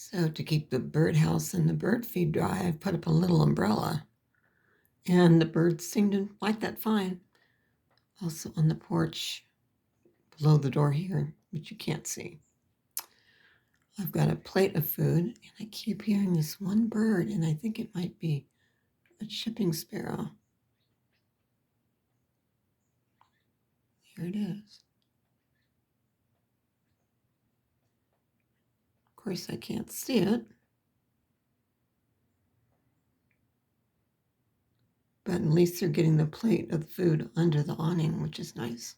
So to keep the birdhouse and the bird feed dry, I've put up a little umbrella, and the birds seem to like that fine. Also on the porch below the door here, which you can't see, I've got a plate of food, and I keep hearing this one bird, and I think it might be a chipping sparrow. Here it is. Of course, I can't see it, but at least they're getting the plate of the food under the awning, which is nice.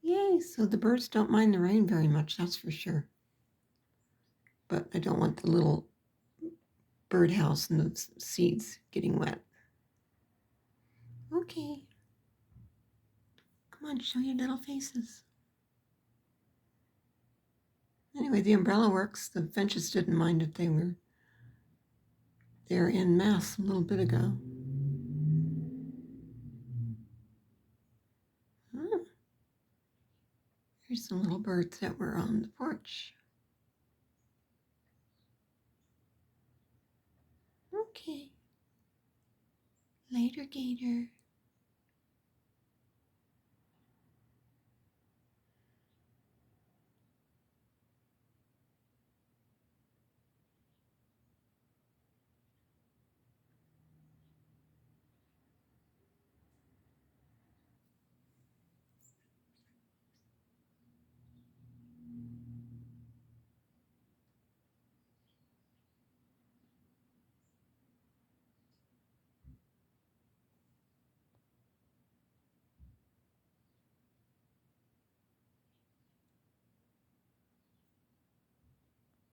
Yay, so the birds don't mind the rain very much, that's for sure. But I don't want the little birdhouse and the seeds getting wet. Okay. Come on, show your little faces. Anyway, the umbrella works. The finches didn't mind if they were there en masse a little bit ago. Oh, here's some little birds that were on the porch. Okay. Later, Gator.